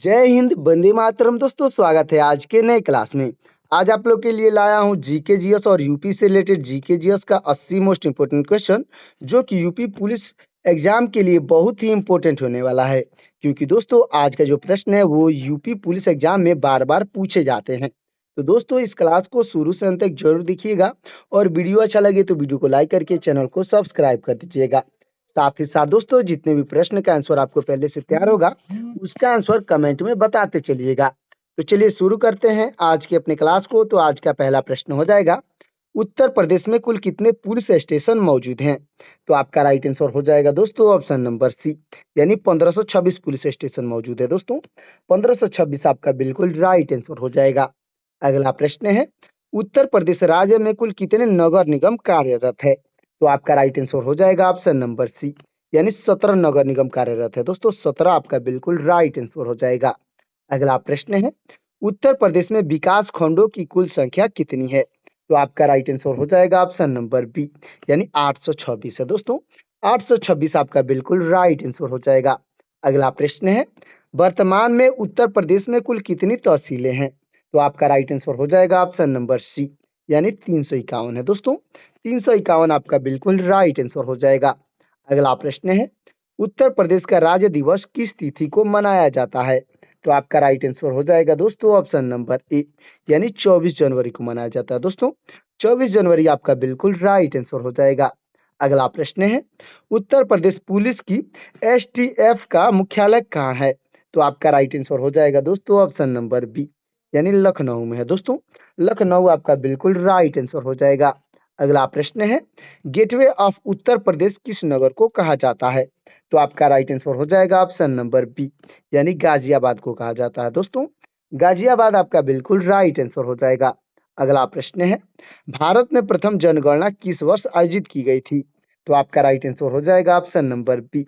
जय हिंद, वंदे मातरम। दोस्तों, स्वागत है आज के नए क्लास में। आज आप लोग के लिए लाया हूं जीके जीएस और यूपी से रिलेटेड जीके जीएस का 80 मोस्ट इंपोर्टेंट क्वेश्चन, जो कि यूपी पुलिस एग्जाम के लिए बहुत ही इंपॉर्टेंट होने वाला है। क्योंकि दोस्तों, आज का जो प्रश्न है वो यूपी पुलिस एग्जाम में बार बार पूछे जाते हैं। तो दोस्तों, इस क्लास को शुरू से अंत तक जरूर देखिएगा और वीडियो अच्छा लगे तो वीडियो को लाइक करके चैनल को सब्सक्राइब कर दीजिएगा। साथ ही साथ दोस्तों, जितने भी प्रश्न का आंसर आपको पहले से तैयार होगा उसका आंसर कमेंट में बताते चलिएगा। तो चलिए शुरू करते हैं आज के अपने क्लास को। तो आज का पहला प्रश्न हो जाएगा, उत्तर प्रदेश में कुल कितने पुलिस स्टेशन मौजूद हैं? तो आपका राइट आंसर हो जाएगा दोस्तों ऑप्शन नंबर सी, यानी 1526 पुलिस स्टेशन मौजूद है। दोस्तों, 1526 आपका बिल्कुल राइट आंसर हो जाएगा। अगला प्रश्न है, उत्तर प्रदेश राज्य में कुल कितने नगर निगम कार्यरत है? तो आपका राइट आंसर हो जाएगा ऑप्शन नंबर सी, यानी 17 नगर निगम कार्यरत है। दोस्तों, 17 आपका बिल्कुल राइट आंसर हो जाएगा। अगला प्रश्न है, उत्तर प्रदेश में विकास खंडों की कुल संख्या कितनी है? तो आपका राइट आंसर हो जाएगा ऑप्शन नंबर बी, यानी 826 है। दोस्तों, 826 आपका बिल्कुल राइट आंसर हो जाएगा। अगला प्रश्न है, वर्तमान में उत्तर प्रदेश में कुल कितनी तहसीलें हैं? तो आपका राइट आंसर हो जाएगा ऑप्शन नंबर सी, यानी 351 है। दोस्तों, 351 आपका बिल्कुल राइट आंसर हो जाएगा। अगला प्रश्न है, उत्तर प्रदेश का राज्य दिवस किस तिथि को मनाया जाता है? तो आपका राइट आंसर हो जाएगा दोस्तों ऑप्शन नंबर ए, यानी 24 जनवरी को मनाया जाता है। दोस्तों, 24 जनवरी आपका बिल्कुल राइट आंसर हो जाएगा। अगला प्रश्न है, उत्तर प्रदेश पुलिस की एसटीएफ का मुख्यालय कहाँ है? तो आपका राइट आंसर हो जाएगा दोस्तों ऑप्शन नंबर बी, यानी लखनऊ में है। दोस्तों, लखनऊ आपका बिल्कुल राइट आंसर हो जाएगा। अगला प्रश्न है, गेटवे ऑफ उत्तर प्रदेश किस नगर को कहा जाता है? तो आपका राइट आंसर हो जाएगा ऑप्शन नंबर बी, यानी गाजियाबाद को कहा जाता है। दोस्तों, गाजियाबाद आपका बिल्कुल राइट आंसर हो जाएगा। अगला प्रश्न है, भारत में प्रथम जनगणना किस वर्ष आयोजित की गई थी? तो आपका राइट आंसर हो जाएगा ऑप्शन नंबर बी,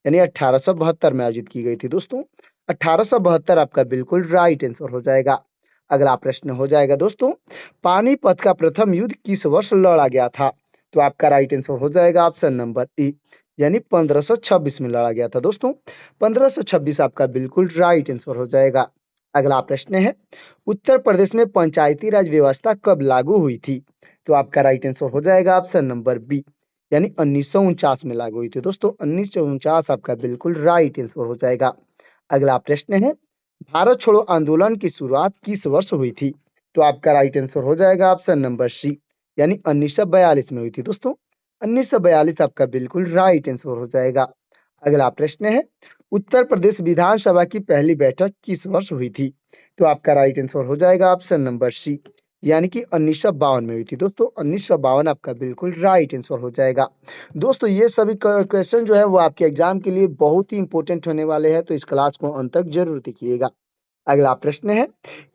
यानी 1872 में आयोजित की गई थी। दोस्तों, 1872 आपका बिल्कुल राइट आंसर हो जाएगा। अगला प्रश्न हो जाएगा दोस्तों, पानीपत का प्रथम युद्ध किस वर्ष लड़ा गया था? तो आपका राइट आंसर हो जाएगा ऑप्शन नंबर ए, यानी 1526 में लड़ा गया था। दोस्तों, 1526 आपका बिल्कुल राइट आंसर हो जाएगा। अगला प्रश्न है, उत्तर प्रदेश में पंचायती राज व्यवस्था कब लागू हुई थी? तो आपका राइट आंसर हो जाएगा ऑप्शन नंबर बी, यानी 1949 में लागू हुई थी। दोस्तों, 1949 आपका बिल्कुल राइट आंसर हो जाएगा। अगला प्रश्न है, भारत छोड़ो आंदोलन की शुरुआत किस वर्ष हुई थी? तो आपका राइट आंसर हो जाएगा ऑप्शन नंबर सी, यानी 1942 में हुई थी। दोस्तों, 1942 आपका बिल्कुल राइट आंसर हो जाएगा। अगला प्रश्न है, उत्तर प्रदेश विधानसभा की पहली बैठक किस वर्ष हुई थी? तो आपका राइट आंसर हो जाएगा ऑप्शन नंबर सी, यानी कि 1952 में हुई थी। दोस्तों, 1952 आपका बिल्कुल राइट आंसर हो जाएगा। दोस्तों, ये सभी क्वेश्चन जो है वो आपके एग्जाम के लिए बहुत ही इंपॉर्टेंट होने वाले हैं, तो इस क्लास को अंत तक जरूर देखिएगा। अगला प्रश्न है,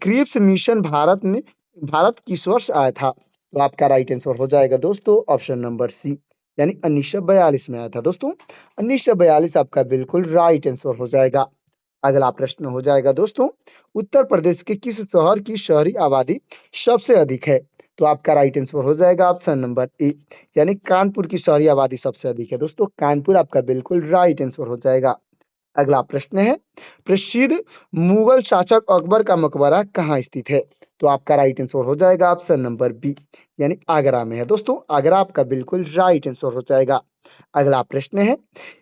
क्रिप्स मिशन भारत किस वर्ष आया था? तो आपका राइट आंसर हो जाएगा दोस्तों ऑप्शन नंबर सी, यानी 1942 में आया था। दोस्तों, 1942 आपका बिल्कुल राइट आंसर हो जाएगा। अगला प्रश्न हो जाएगा दोस्तों, उत्तर प्रदेश के किस शहर की शहरी आबादी सबसे अधिक है? तो आपका राइट आंसर हो जाएगा ऑप्शन नंबर ए, यानी कानपुर की शहरी आबादी सबसे अधिक है। दोस्तों, कानपुर आपका बिल्कुल राइट आंसर हो जाएगा। अगला प्रश्न है, प्रसिद्ध मुगल शासक अकबर का मकबरा कहाँ स्थित है? तो आपका राइट आंसर हो जाएगा ऑप्शन नंबर बी, यानी आगरा में है। दोस्तों, आगरा आपका बिल्कुल राइट आंसर हो जाएगा। अगला प्रश्न है,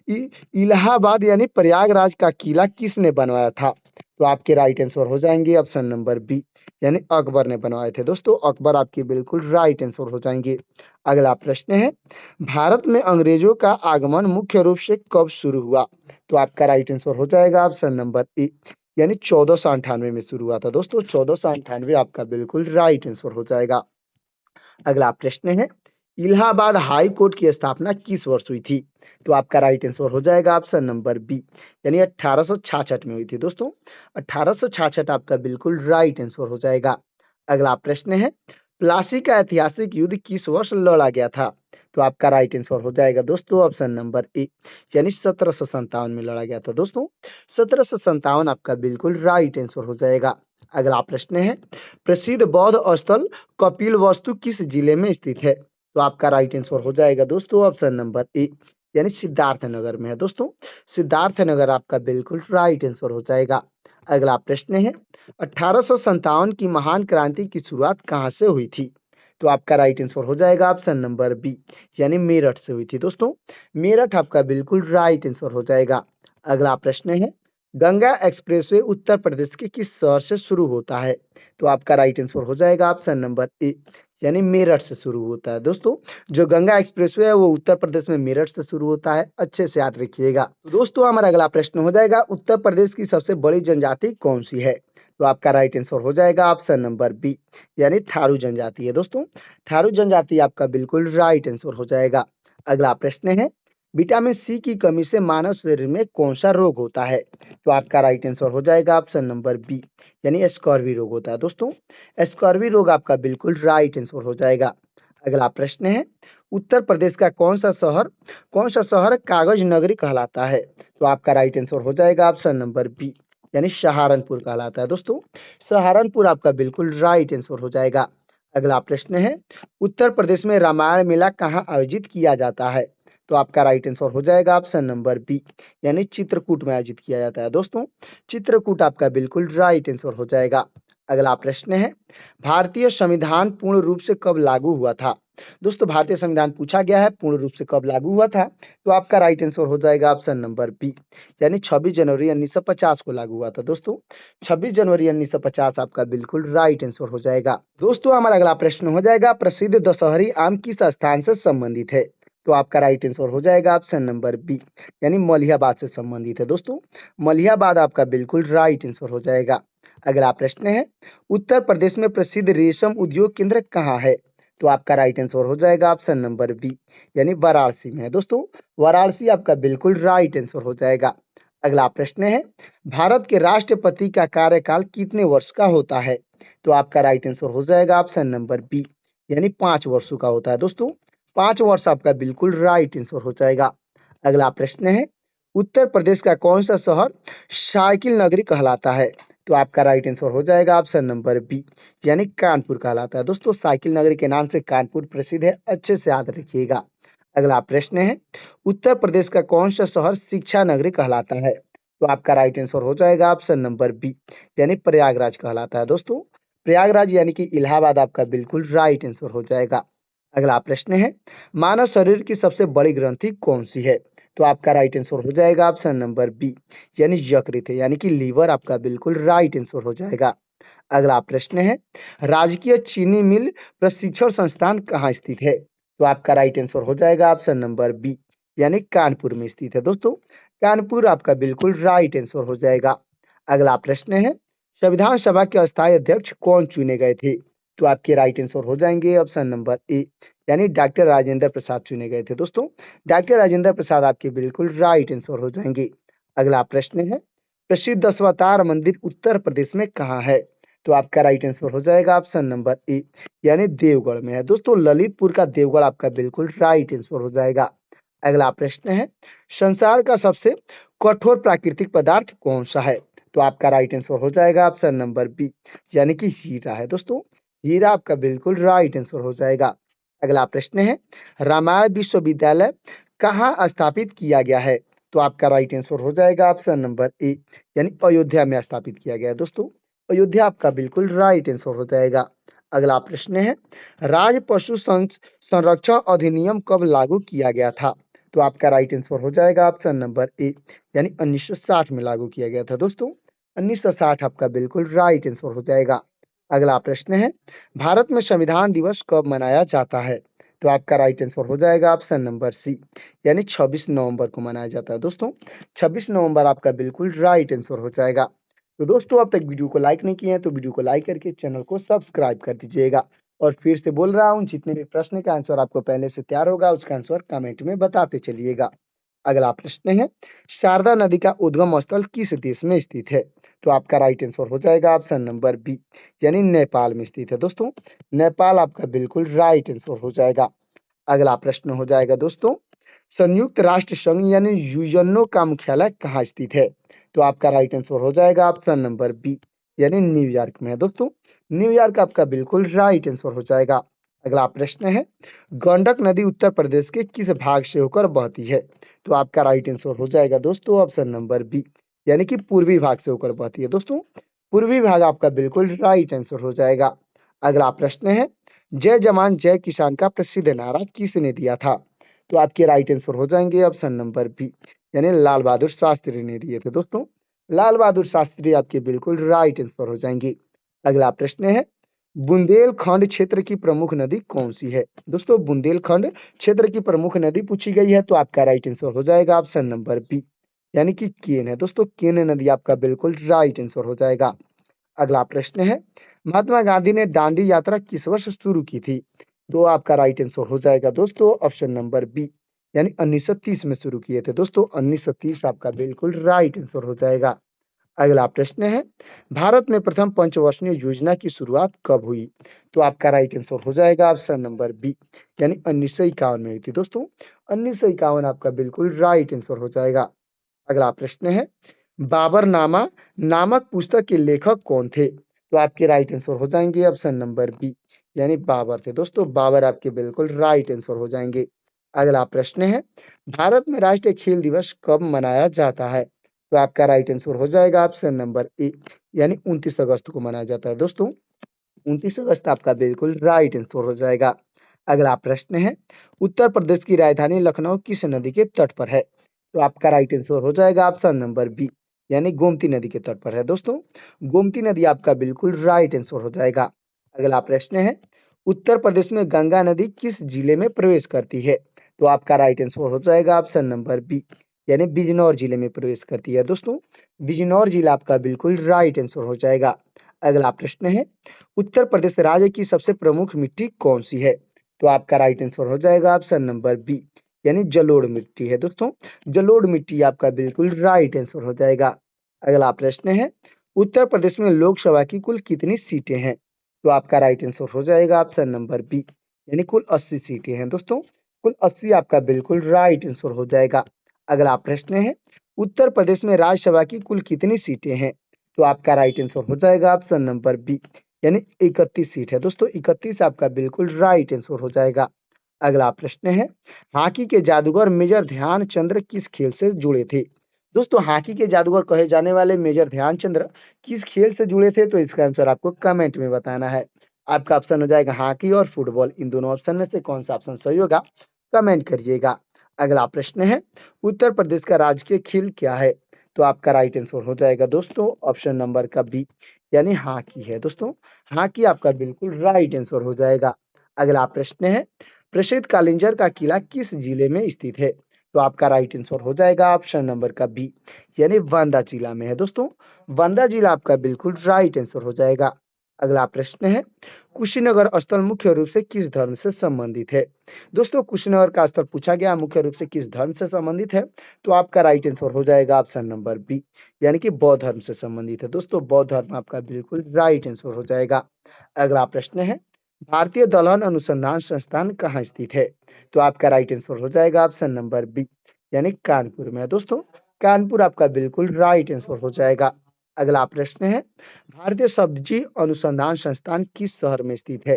इलाहाबाद यानी प्रयागराज का किला किसने बनवाया था? तो आपके राइट आंसर हो जाएंगे ऑप्शन नंबर बी, यानी अकबर ने बनवाए थे। दोस्तों, अकबर आपके बिल्कुल राइट आंसर हो जाएंगे। अगला प्रश्न है, भारत में अंग्रेजों का आगमन मुख्य रूप से कब शुरू हुआ? तो आपका राइट आंसर हो जाएगा ऑप्शन नंबर ए, यानी 1498 में शुरू हुआ था। दोस्तों, 1498 आपका बिल्कुल राइट आंसर हो जाएगा। अगला प्रश्न है, इलाहाबाद हाई कोर्ट की स्थापना किस वर्ष हुई थी? तो आपका राइट आंसर हो जाएगा ऑप्शन नंबर बी, यानी 1866 में हुई थी। दोस्तों, 1866 आपका बिल्कुल राइट आंसर हो जाएगा। अगला प्रश्न है, प्लासी का ऐतिहासिक युद्ध किस वर्ष लड़ा गया था? तो आपका राइट आंसर हो जाएगा दोस्तों ऑप्शन नंबर ए, यानी 1757 में लड़ा गया था। दोस्तों, 1757 आपका बिल्कुल राइट आंसर हो जाएगा। अगला प्रश्न है, प्रसिद्ध बौद्ध स्थल कपिल वस्तु किस जिले में स्थित है? तो आपका राइट आंसर हो जाएगा दोस्तों ऑप्शन नंबर ए, यानी सिद्धार्थनगर में है। दोस्तों, सिद्धार्थनगर आपका बिल्कुल राइट आंसर हो जाएगा। अगला प्रश्न है 1857 की महान क्रांति की शुरुआत कहाँ से हुई थी? तो आपका राइट आंसर हो जाएगा ऑप्शन नंबर बी, यानी मेरठ से हुई थी दोस्तों। मेरठ आपका बिल्कुल राइट आंसर हो जाएगा। अगला प्रश्न है गंगा एक्सप्रेसवे उत्तर प्रदेश के किस शहर से शुरू होता है? तो आपका राइट आंसर हो जाएगा ऑप्शन नंबर ए, यानी मेरठ से शुरू होता है दोस्तों। जो गंगा एक्सप्रेसवे है वो उत्तर प्रदेश में मेरठ से शुरू होता है, अच्छे से याद रखिएगा। तो दोस्तों हमारा अगला प्रश्न हो जाएगा उत्तर प्रदेश की सबसे बड़ी जनजाति कौन सी है? तो आपका राइट आंसर हो जाएगा ऑप्शन नंबर बी, यानी थारू जनजाति है दोस्तों। थारू जनजाति आपका बिल्कुल राइट आंसर हो जाएगा। अगला प्रश्न है विटामिन सी की कमी से मानव शरीर में कौन सा रोग होता है? तो आपका राइट आंसर हो जाएगा ऑप्शन नंबर बी, यानी स्कॉर्वी रोग होता है दोस्तों। स्कॉर्वी रोग आपका बिल्कुल राइट आंसर हो जाएगा। अगला प्रश्न है उत्तर प्रदेश का कौन सा शहर कागज नगरी कहलाता है? तो आपका राइट आंसर हो जाएगा ऑप्शन नंबर बी, यानी सहारनपुर कहलाता है दोस्तों। सहारनपुर आपका बिल्कुल राइट आंसर हो जाएगा। अगला प्रश्न है उत्तर प्रदेश में रामायण मेला कहाँ आयोजित किया जाता है? तो आपका राइट आंसर हो जाएगा ऑप्शन नंबर बी, यानी चित्रकूट में आयोजित किया जाता है दोस्तों। चित्रकूट आपका बिल्कुल राइट आंसर हो जाएगा। अगला प्रश्न है भारतीय संविधान पूर्ण रूप से कब लागू हुआ था? दोस्तों भारतीय संविधान पूछा गया है पूर्ण रूप से कब लागू हुआ था, तो आपका राइट आंसर हो जाएगा ऑप्शन नंबर बी, यानी 26 जनवरी 1950 को लागू हुआ था दोस्तों। 26 जनवरी 1950 आपका बिल्कुल राइट आंसर हो जाएगा। दोस्तों हमारा अगला प्रश्न हो जाएगा प्रसिद्ध दशहरी आम किस स्थान से संबंधित है? तो आपका राइट आंसर हो जाएगा ऑप्शन नंबर बी, यानी मलिहाबाद से संबंधित है दोस्तों। मलिहाबाद आपका बिल्कुल राइट आंसर हो जाएगा। अगला प्रश्न है उत्तर प्रदेश में प्रसिद्ध रेशम उद्योग केंद्र कहाँ है? तो आपका राइट आंसर हो जाएगा ऑप्शन नंबर बी, यानी वाराणसी में है दोस्तों। वाराणसी आपका बिल्कुल राइट आंसर हो जाएगा। अगला प्रश्न है भारत के राष्ट्रपति का कार्यकाल कितने वर्ष का होता है? तो आपका राइट आंसर हो जाएगा ऑप्शन नंबर बी, यानी 5 वर्षों का होता है दोस्तों। 5 वर्ष आपका बिल्कुल राइट आंसर हो जाएगा। अगला प्रश्न है उत्तर प्रदेश का कौन सा शहर साइकिल नगरी कहलाता है? तो आपका राइट आंसर हो जाएगा ऑप्शन नंबर बी, यानी कानपुर कहलाता है दोस्तों। साइकिल नगरी के नाम से कानपुर प्रसिद्ध है, अच्छे से याद रखिएगा। अगला प्रश्न है उत्तर प्रदेश का कौन सा शहर शिक्षा नगरी कहलाता है? तो आपका राइट आंसर हो जाएगा ऑप्शन नंबर बी, यानी प्रयागराज कहलाता है दोस्तों। प्रयागराज यानी कि इलाहाबाद आपका बिल्कुल राइट आंसर हो जाएगा। अगला प्रश्न है मानव शरीर की सबसे बड़ी ग्रंथि कौन सी है? तो आपका राइट आंसर हो जाएगा ऑप्शन नंबर बी, यानी यकृत है, यानी कि लीवर आपका बिल्कुल राइट आंसर हो जाएगा। अगला प्रश्न है राजकीय चीनी मिल प्रशिक्षण संस्थान कहाँ स्थित है? तो आपका राइट आंसर हो जाएगा ऑप्शन नंबर बी, यानी कानपुर में स्थित है दोस्तों। कानपुर आपका बिल्कुल राइट आंसर हो जाएगा। अगला प्रश्न है संविधान सभा के अस्थायी अध्यक्ष कौन चुने गए थे? तो आपके राइट आंसर हो जाएंगे ऑप्शन नंबर ए, यानी डॉक्टर राजेंद्र प्रसाद चुने गए थे दोस्तों। डॉक्टर राजेंद्र प्रसाद आपके बिल्कुल राइट आंसर हो जाएंगे। अगला प्रश्न है प्रसिद्ध दशावतार मंदिर उत्तर प्रदेश में कहाँ है? तो आपका राइट आंसर हो जाएगा ऑप्शन नंबर ए, यानी देवगढ़ में है दोस्तों। ललितपुर का देवगढ़ आपका बिल्कुल राइट आंसर हो जाएगा। अगला प्रश्न है संसार का सबसे कठोर प्राकृतिक पदार्थ कौन सा है? तो आपका राइट आंसर हो जाएगा ऑप्शन नंबर बी, यानी कि हीरा है दोस्तों। हीरा आपका बिल्कुल राइट आंसर हो जाएगा। अगला प्रश्न है रामायण विश्वविद्यालय कहाँ स्थापित किया गया है? तो आपका राइट आंसर हो जाएगा ऑप्शन नंबर ए, यानी अयोध्या में स्थापित किया गया है दोस्तों। अयोध्या आपका बिल्कुल राइट आंसर हो जाएगा। अगला प्रश्न है राज्य पशु संरक्षण अधिनियम कब लागू किया गया था? तो आपका राइट आंसर हो जाएगा ऑप्शन नंबर ए, यानी 1960 में लागू किया गया था दोस्तों। 1960 आपका बिल्कुल राइट आंसर हो जाएगा। अगला प्रश्न है भारत में संविधान दिवस कब मनाया जाता है? तो आपका राइट आंसर हो जाएगा ऑप्शन नंबर सी, यानी 26 नवंबर को मनाया जाता है दोस्तों। 26 नवंबर आपका बिल्कुल राइट आंसर हो जाएगा। तो दोस्तों अब तक वीडियो को लाइक नहीं किए हैं तो वीडियो को लाइक करके चैनल को सब्सक्राइब कर दीजिएगा। और फिर से बोल रहा हूँ जितने भी प्रश्न का आंसर आपको पहले से तैयार होगा उसका आंसर कमेंट में बताते चलिएगा। अगला प्रश्न है शारदा नदी का उद्गम स्थल किस देश में स्थित है? तो आपका राइट आंसर हो जाएगा ऑप्शन नंबर बी, यानी नेपाल में स्थित है दोस्तों। नेपाल आपका बिल्कुल राइट आंसर हो जाएगा। अगला प्रश्न हो जाएगा दोस्तों संयुक्त राष्ट्र संघ यानी यूएनओ का मुख्यालय कहाँ स्थित है? तो आपका राइट आंसर हो जाएगा ऑप्शन नंबर बी, यानी न्यूयॉर्क में है दोस्तों। न्यूयॉर्क आपका बिल्कुल राइट आंसर हो जाएगा। अगला प्रश्न है गंडक नदी उत्तर प्रदेश के किस भाग से होकर बहती है? तो आपका राइट आंसर हो जाएगा दोस्तों ऑप्शन नंबर बी, यानी कि पूर्वी भाग से होकर बहती है। दोस्तों पूर्वी भाग आपका बिल्कुल राइट आंसर हो जाएगा। अगला प्रश्न है, जय जवान जय किसान का प्रसिद्ध नारा किसने दिया था? तो आपके राइट आंसर हो जाएंगे ऑप्शन नंबर बी, यानी लाल बहादुर शास्त्री ने दिए थे। दोस्तों लाल बहादुर शास्त्री आपके बिल्कुल राइट आंसर हो जाएंगे। अगला प्रश्न है, बुंदेलखंड क्षेत्र की प्रमुख नदी कौन सी है? दोस्तों बुंदेलखंड क्षेत्र की प्रमुख नदी पूछी गई है, तो आपका राइट आंसर हो जाएगा ऑप्शन नंबर बी, यानी कि केन है। दोस्तों केन नदी आपका बिल्कुल राइट आंसर हो जाएगा। अगला प्रश्न है, महात्मा गांधी ने दांडी यात्रा किस वर्ष शुरू की थी? तो आपका राइट आंसर हो जाएगा दोस्तों ऑप्शन नंबर बी, यानी 1930 में शुरू किए थे। दोस्तों 1930 आपका बिल्कुल राइट आंसर हो जाएगा। अगला प्रश्न है, भारत में प्रथम पंचवर्षीय योजना की शुरुआत कब हुई? तो आपका राइट आंसर हो जाएगा ऑप्शन नंबर बी, यानी 1951 में हुई थी। दोस्तों 1951 आपका बिल्कुल राइट आंसर हो जाएगा। अगला प्रश्न है, बाबरनामा नामक पुस्तक के लेखक कौन थे? तो आपके राइट आंसर हो जाएंगे ऑप्शन नंबर बी, यानी बाबर थे। दोस्तों बाबर आपके बिल्कुल राइट आंसर हो जाएंगे। अगला प्रश्न है, भारत में राष्ट्रीय खेल दिवस कब मनाया जाता है? तो आपका राइट आंसर हो जाएगा ऑप्शन नंबर ए, यानी 29 अगस्त को मनाया जाता है। दोस्तों 29 अगस्त आपका बिल्कुल राइट आंसर हो जाएगा। अगला प्रश्न है, उत्तर प्रदेश की राजधानी लखनऊ किस नदी के तट पर है? तो आपका राइट आंसर हो जाएगा ऑप्शन नंबर बी, यानी गोमती नदी के तट पर है। दोस्तों गोमती नदी आपका बिल्कुल राइट आंसर हो जाएगा। अगला प्रश्न है, उत्तर प्रदेश में गंगा नदी किस जिले में प्रवेश करती है? तो आपका राइट आंसर हो जाएगा ऑप्शन नंबर बी, यानी बिजनौर जिले में प्रवेश करती है। दोस्तों बिजनौर जिला आपका बिल्कुल राइट आंसर हो जाएगा। अगला प्रश्न है, उत्तर प्रदेश राज्य की सबसे प्रमुख मिट्टी कौन सी है? तो आपका राइट आंसर हो जाएगा ऑप्शन नंबर बी, यानी जलोढ़ मिट्टी है। दोस्तों जलोढ़ मिट्टी आपका बिल्कुल राइट आंसर हो जाएगा। अगला प्रश्न है, उत्तर प्रदेश में लोकसभा की कुल कितनी सीटें हैं? तो आपका राइट आंसर हो जाएगा ऑप्शन नंबर बी, यानी कुल 80 सीटें हैं। दोस्तों कुल 80 आपका बिल्कुल राइट आंसर हो जाएगा। अगला प्रश्न है, उत्तर प्रदेश में राज्यसभा की कुल कितनी सीटें हैं? तो आपका राइट आंसर हो जाएगा ऑप्शन नंबर बी, यानी 31 सीट है। दोस्तों 31 आपका बिल्कुल राइट आंसर हो जाएगा। अगला प्रश्न है, हॉकी के जादूगर मेजर ध्यानचंद्र किस खेल से जुड़े थे? दोस्तों हॉकी के जादूगर कहे जाने वाले मेजर ध्यानचंद्र किस खेल से जुड़े थे? तो इसका आंसर आपको कमेंट में बताना है। आपका ऑप्शन हो जाएगा हॉकी और फुटबॉल, इन दोनों ऑप्शन में से कौन सा ऑप्शन सही होगा कमेंट करिएगा। अगला प्रश्न है, उत्तर प्रदेश का राजकीय खेल क्या है? तो आपका राइट आंसर हो जाएगा दोस्तों ऑप्शन नंबर का बी, यानी हॉकी है। दोस्तों हॉकी आपका बिल्कुल राइट आंसर हो जाएगा। अगला प्रश्न है, प्रसिद्ध कालिंजर का किला किस जिले में स्थित है? तो आपका राइट आंसर हो जाएगा ऑप्शन नंबर का बी, यानी बांदा जिला में है। दोस्तों बांदा जिला आपका बिल्कुल राइट आंसर हो जाएगा। अगला प्रश्न है, कुशीनगर स्थल मुख्य रूप से किस धर्म से संबंधित है? दोस्तों कुशीनगर का स्थल पूछा गया मुख्य रूप से किस धर्म से संबंधित है? तो आपका राइट आंसर हो जाएगा ऑप्शन नंबर बी, यानी कि बौद्ध धर्म से संबंधित है। दोस्तों बौद्ध धर्म आपका बिल्कुल राइट आंसर हो जाएगा। अगला प्रश्न है, भारतीय दलहन अनुसंधान संस्थान कहाँ स्थित है? तो आपका राइट आंसर हो जाएगा ऑप्शन नंबर बी, यानी कानपुर में है। दोस्तों कानपुर आपका बिल्कुल राइट आंसर हो जाएगा। अगला प्रश्न है, भारतीय सब्जी अनुसंधान संस्थान किस शहर में स्थित है?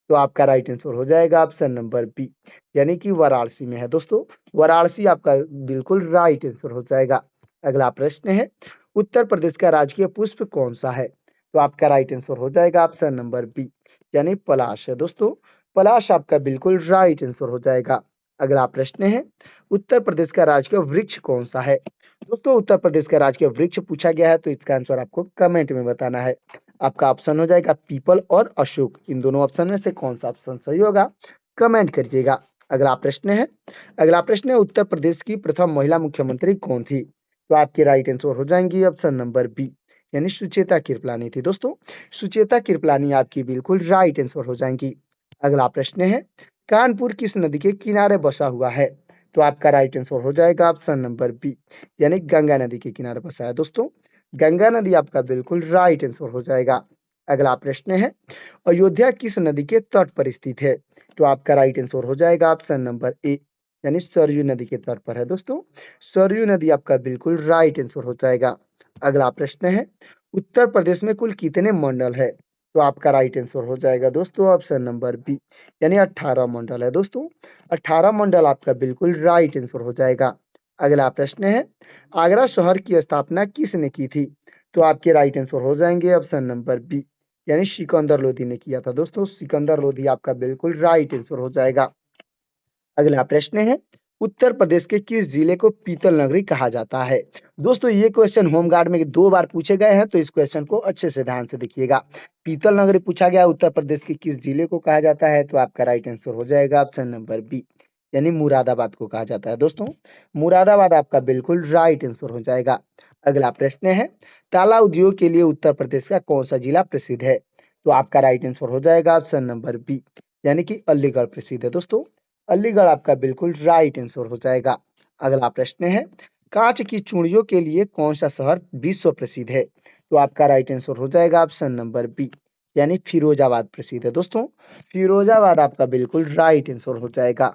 तो आपका राइट आंसर हो जाएगा ऑप्शन नंबर बी, यानी कि वाराणसी में है। दोस्तों वाराणसी आपका बिल्कुल राइट आंसर हो जाएगा। अगला प्रश्न है, उत्तर प्रदेश का राजकीय पुष्प कौन सा है? तो आपका राइट आंसर हो जाएगा ऑप्शन नंबर बी, यानी पलाश है। दोस्तों पलाश आपका बिल्कुल राइट आंसर हो जाएगा। अगला प्रश्न है, उत्तर प्रदेश का राजकीय वृक्ष कौन सा है? दोस्तों उत्तर प्रदेश का राजकीय वृक्ष पूछा गया है, तो इसका आंसर आपको कमेंट में बताना है। आपका ऑप्शन हो जाएगा पीपल और अशोक, इन दोनों ऑप्शन में से कौन सा ऑप्शन सही होगा कमेंट करिएगा। अगला प्रश्न है, उत्तर प्रदेश की प्रथम महिला मुख्यमंत्री कौन थी? तो आपके राइट आंसर हो जाएंगी ऑप्शन नंबर बी, यानी सुचेता कृपलानी थी। दोस्तों सुचेता कृपलानी आपकी बिल्कुल राइट आंसर हो जाएंगी। अगला प्रश्न है, कानपुर किस नदी के किनारे बसा हुआ है? तो आपका राइट आंसर हो जाएगा ऑप्शन नंबर बी, यानी गंगा नदी के किनारे बसा है। दोस्तों गंगा नदी आपका बिल्कुल राइट आंसर हो जाएगा। अगला प्रश्न है, अयोध्या किस नदी के तट पर स्थित है? तो आपका राइट आंसर हो जाएगा ऑप्शन नंबर ए, यानी सरयू नदी के तट पर है। दोस्तों सरयू नदी आपका बिल्कुल राइट आंसर हो जाएगा। अगला प्रश्न है, उत्तर प्रदेश में कुल कितने मंडल है? तो आपका राइट आंसर हो जाएगा दोस्तों ऑप्शन नंबर बी, यानी 18 मंडल है। दोस्तों 18 मंडल आपका बिल्कुल राइट आंसर हो जाएगा। अगला प्रश्न है, आगरा शहर की स्थापना किसने की थी? तो आपके राइट आंसर हो जाएंगे ऑप्शन नंबर बी, यानी सिकंदर लोधी ने किया था। दोस्तों सिकंदर लोधी आपका बिल्कुल राइट आंसर हो जाएगा। अगला प्रश्न है, उत्तर प्रदेश के किस जिले को पीतल नगरी कहा जाता है? दोस्तों ये क्वेश्चन होमगार्ड में 2 बार पूछे गए हैं, तो इस क्वेश्चन को अच्छे से ध्यान से देखिएगा। पीतल नगरी पूछा गया उत्तर प्रदेश के किस जिले को कहा जाता है? तो आपका राइट आंसर हो जाएगा ऑप्शन नंबर बी, यानी मुरादाबाद को कहा जाता है। दोस्तों मुरादाबाद आपका बिल्कुल राइट आंसर हो जाएगा। अगला प्रश्न है, ताला उद्योग के लिए उत्तर प्रदेश का कौन सा जिला प्रसिद्ध है? तो आपका राइट आंसर हो जाएगा ऑप्शन नंबर बी, यानी कि अलीगढ़ प्रसिद्ध है। दोस्तों अलीगढ़ आपका बिल्कुल राइट आंसर हो जाएगा। अगला प्रश्न है, कांच की चूड़ियों के लिए कौन सा शहर विश्व प्रसिद्ध है? तो आपका राइट आंसर हो जाएगा ऑप्शन नंबर बी, यानी फिरोजाबाद प्रसिद्ध है। दोस्तों फिरोजाबाद आपका बिल्कुल राइट आंसर हो जाएगा।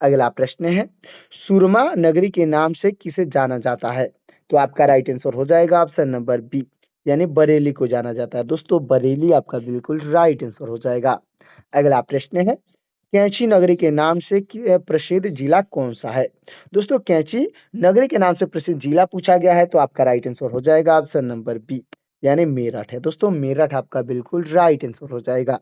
अगला प्रश्न है, सुरमा नगरी के नाम से किसे जाना जाता है? तो आपका राइट आंसर हो जाएगा ऑप्शन नंबर बी, यानी बरेली को जाना जाता है। दोस्तों बरेली आपका बिल्कुल राइट आंसर हो जाएगा। अगला प्रश्न है, कैंची नगरी के नाम से प्रसिद्ध जिला कौन सा है? दोस्तों कैंची नगरी के नाम से प्रसिद्ध जिला पूछा गया है, तो आपका राइट आंसर हो जाएगा ऑप्शन नंबर बी, यानी मेरठ है। दोस्तों मेरठ आपका बिल्कुल राइट आंसर हो जाएगा।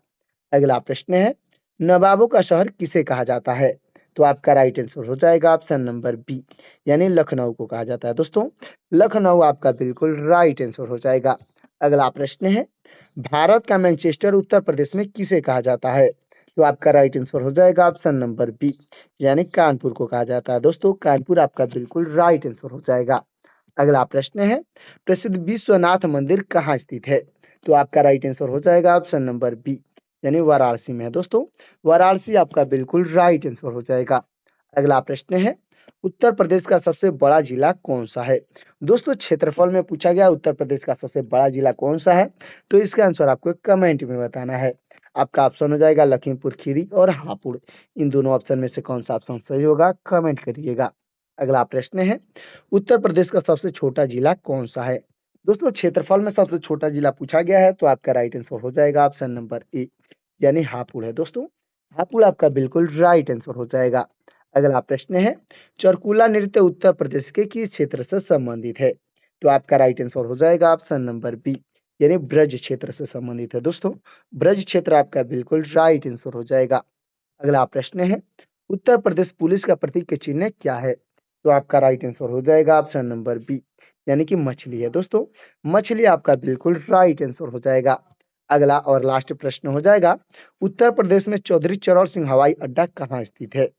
अगला प्रश्न है, नवाबों का शहर किसे कहा जाता है? तो आपका राइट आंसर हो जाएगा ऑप्शन नंबर बी, यानी लखनऊ को कहा जाता है। दोस्तों लखनऊ आपका बिल्कुल राइट आंसर हो जाएगा। अगला प्रश्न है, भारत का मैनचेस्टर उत्तर प्रदेश में किसे कहा जाता है? तो आपका राइट आंसर हो जाएगा ऑप्शन नंबर बी, यानी कानपुर को कहा जाता है। दोस्तों कानपुर आपका बिल्कुल राइट आंसर हो जाएगा। अगला प्रश्न है, प्रसिद्ध विश्वनाथ मंदिर कहाँ स्थित है? तो आपका राइट आंसर हो जाएगा ऑप्शन नंबर बी, यानी वाराणसी में है। दोस्तों वाराणसी आपका बिल्कुल राइट आंसर हो जाएगा। अगला प्रश्न है, उत्तर प्रदेश का सबसे बड़ा जिला कौन सा है? दोस्तों क्षेत्रफल में पूछा गया उत्तर प्रदेश का सबसे बड़ा जिला कौन सा है, तो इसका आंसर आपको कमेंट में बताना है। आपका ऑप्शन हो जाएगा लखीमपुर खीरी और हापुड़। इन दोनों ऑप्शन में से कौन सा ऑप्शन सही होगा कमेंट करिएगा। अगला प्रश्न है, उत्तर प्रदेश का सबसे छोटा जिला कौन सा है? दोस्तों क्षेत्रफल में सबसे छोटा जिला पूछा गया है, तो आपका राइट आंसर हो जाएगा ऑप्शन नंबर ए, यानी हापुड़ है। दोस्तों हापुड़ आपका बिल्कुल राइट आंसर हो जाएगा। अगला प्रश्न है, चरकुला नृत्य उत्तर प्रदेश के किस क्षेत्र से संबंधित है? तो आपका राइट आंसर हो जाएगा ऑप्शन नंबर बी, यानी ब्रज क्षेत्र से संबंधित है। दोस्तों ब्रज क्षेत्र आपका बिल्कुल राइट आंसर हो जाएगा। अगला प्रश्न है, उत्तर प्रदेश पुलिस का प्रतीक चिन्ह क्या है? तो आपका राइट आंसर हो जाएगा ऑप्शन नंबर बी, यानी कि मछली है। दोस्तों मछली आपका बिल्कुल राइट आंसर हो जाएगा। अगला और लास्ट प्रश्न हो जाएगा, उत्तर प्रदेश में चौधरी चरण सिंह हवाई अड्डा कहाँ स्थित है?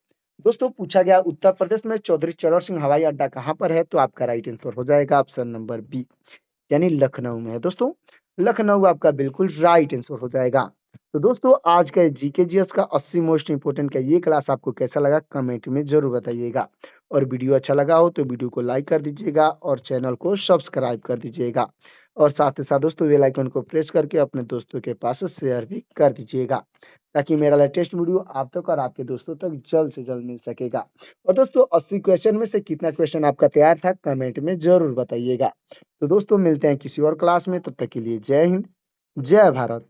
दोस्तों पूछा गया उत्तर प्रदेश में चौधरी चरण सिंह हवाई अड्डा कहाँ पर है, तो आपका राइट आंसर हो जाएगा ऑप्शन नंबर बी, यानी लखनऊ में है। दोस्तों लखनऊ आपका बिल्कुल राइट आंसर हो जाएगा। तो दोस्तों आज का जीके जीएस का 80 मोस्ट इंपोर्टेंट का ये क्लास आपको कैसा लगा कमेंट में जरूर बताइएगा, और वीडियो अच्छा लगा हो तो वीडियो को लाइक कर दीजिएगा और चैनल को सब्सक्राइब कर दीजिएगा, और साथ ही साथ दोस्तों बेल आइकन को प्रेस करके अपने दोस्तों के पास शेयर भी कर दीजिएगा, ताकि मेरा लेटेस्ट वीडियो आप तक और आपके दोस्तों तक जल्द से जल्द मिल सकेगा। और दोस्तों 80 क्वेश्चन में से कितना क्वेश्चन आपका तैयार था कमेंट में जरूर बताइएगा। तो दोस्तों मिलते हैं किसी और क्लास में, तब तक के लिए जय हिंद जय भारत।